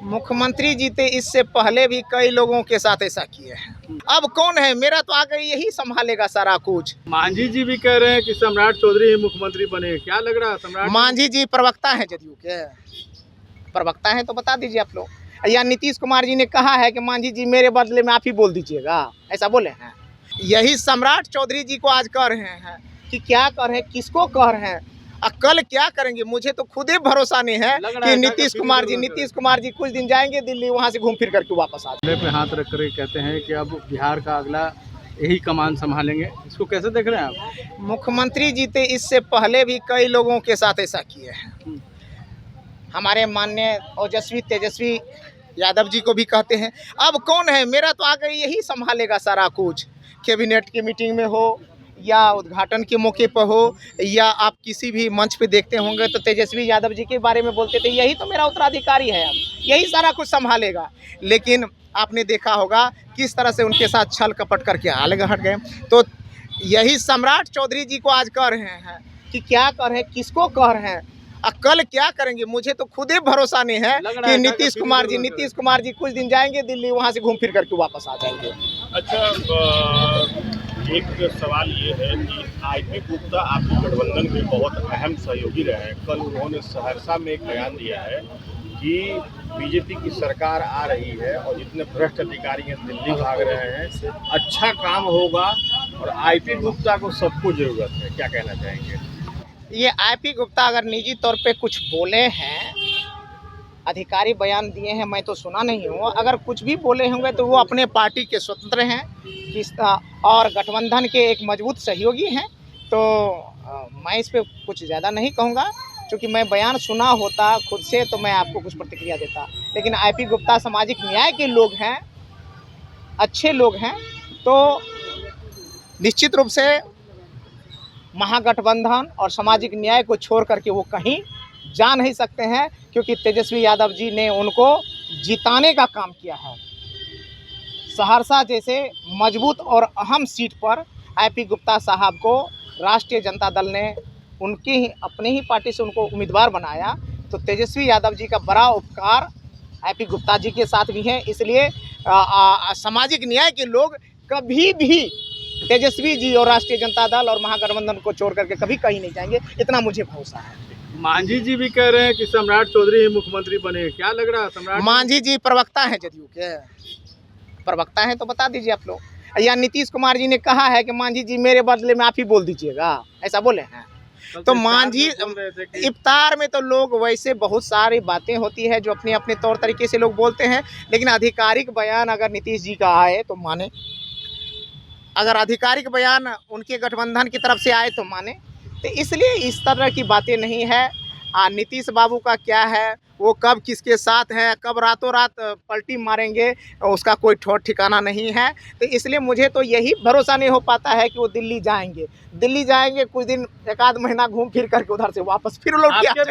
मुख्यमंत्री जीते इससे पहले भी कई लोगों के साथ ऐसा किए हैं। अब कौन है, मेरा तो आगे यही संभालेगा सारा कुछ। मांझी जी भी कह रहे हैं कि सम्राट चौधरी ही मुख्यमंत्री बने, क्या लग रहा है सम्राट? मांझी जी प्रवक्ता है जदयू के, प्रवक्ता है तो बता दीजिए आप लोग। या नीतीश कुमार जी ने कहा है कि मांझी जी मेरे बदले में आप ही बोल दीजिएगा, ऐसा बोले हैं? यही सम्राट चौधरी जी को आज कह रहे हैं कि क्या कर रहे हैं, किसको कह रहे हैं और कल क्या करेंगे। मुझे तो खुद ही भरोसा नहीं है कि नीतीश कुमार जी कुछ दिन जाएंगे दिल्ली, वहां से घूम फिर करके वापस आ जाएंगे। पे हाथ रख कर कहते हैं कि अब बिहार का अगला यही कमान संभालेंगे, इसको कैसे देख रहे हैं आप? मुख्यमंत्री जीते इससे पहले भी कई लोगों के साथ ऐसा किए हैं। हमारे माननीय ओजस्वी तेजस्वी यादव जी को भी कहते हैं। अब कौन है, मेरा तो आगे यही संभालेगा सारा कुछ। कैबिनेट की मीटिंग में हो या उद्घाटन के मौके पर हो या आप किसी भी मंच पे देखते होंगे तो तेजस्वी यादव जी के बारे में बोलते थे यही तो मेरा उत्तराधिकारी है, अब यही सारा कुछ संभालेगा। लेकिन आपने देखा होगा किस तरह से उनके साथ छल कपट करके आगे हट गए। तो यही सम्राट चौधरी जी को आज कह रहे हैं कि क्या कर रहे हैं, किसको कह रहे हैं और कल क्या करेंगे। मुझे तो खुद ही भरोसा नहीं है कि नीतीश कुमार जी कुछ दिन जाएंगे दिल्ली, वहां से घूम फिर करके वापस आ जाएंगे। अच्छा, एक सवाल ये है कि आईपी गुप्ता आपके गठबंधन के बहुत अहम सहयोगी रहे हैं। कल उन्होंने सहरसा में एक बयान दिया है कि बीजेपी की सरकार आ रही है और जितने भ्रष्ट अधिकारी हैं दिल्ली भाग रहे हैं, अच्छा काम होगा और आईपी गुप्ता को सबको जरूरत है। क्या कहना चाहेंगे? ये आईपी गुप्ता अगर निजी तौर पे कुछ बोले हैं, अधिकारी बयान दिए हैं, मैं तो सुना नहीं हूँ। अगर कुछ भी बोले होंगे तो वो अपने पार्टी के स्वतंत्र हैं और गठबंधन के एक मजबूत सहयोगी हैं। तो मैं इस पे कुछ ज़्यादा नहीं कहूँगा, क्योंकि मैं बयान सुना होता खुद से तो मैं आपको कुछ प्रतिक्रिया देता। लेकिन आईपी गुप्ता सामाजिक न्याय के लोग हैं, अच्छे लोग हैं, तो निश्चित रूप से महागठबंधन और सामाजिक न्याय को छोड़ करके वो कहीं जा नहीं सकते हैं, क्योंकि तेजस्वी यादव जी ने उनको जिताने का काम किया है। सहरसा जैसे मजबूत और अहम सीट पर आईपी गुप्ता साहब को राष्ट्रीय जनता दल ने उनकी ही अपनी ही पार्टी से उनको उम्मीदवार बनाया। तो तेजस्वी यादव जी का बड़ा उपकार आईपी गुप्ता जी के साथ भी है। इसलिए सामाजिक न्याय के लोग कभी भी तेजस्वी जी और राष्ट्रीय जनता दल और महागठबंधन को छोड़ करके कभी कहीं नहीं जाएंगे, इतना मुझे भरोसा है। मांझी जी भी कह रहे हैं कि सम्राट चौधरी ही मुख्यमंत्री बने, क्या लग रहा है सम्राट? मांझी जी प्रवक्ता है जदयू के, प्रवक्ता है तो बता दीजिए आप लोग। या नीतीश कुमार जी ने कहा है कि मांझी जी मेरे बदले में आप ही बोल दीजिएगा, ऐसा बोले हैं? तो मांझी इफ्तार में तो लोग वैसे बहुत सारी बातें होती है जो अपने अपने तौर तरीके से लोग बोलते हैं, लेकिन आधिकारिक बयान अगर नीतीश जी का आए तो माने, अगर आधिकारिक बयान उनके गठबंधन की तरफ से आए तो माने। तो इसलिए इस तरह की बातें नहीं है। नीतीश बाबू का क्या है, वो कब किसके साथ हैं, कब रातों रात पलटी मारेंगे, उसका कोई ठौर ठिकाना नहीं है। तो इसलिए मुझे तो यही भरोसा नहीं हो पाता है कि वो दिल्ली जाएंगे कुछ दिन, एक आध महीना घूम फिर करके उधर से वापस फिर लौट के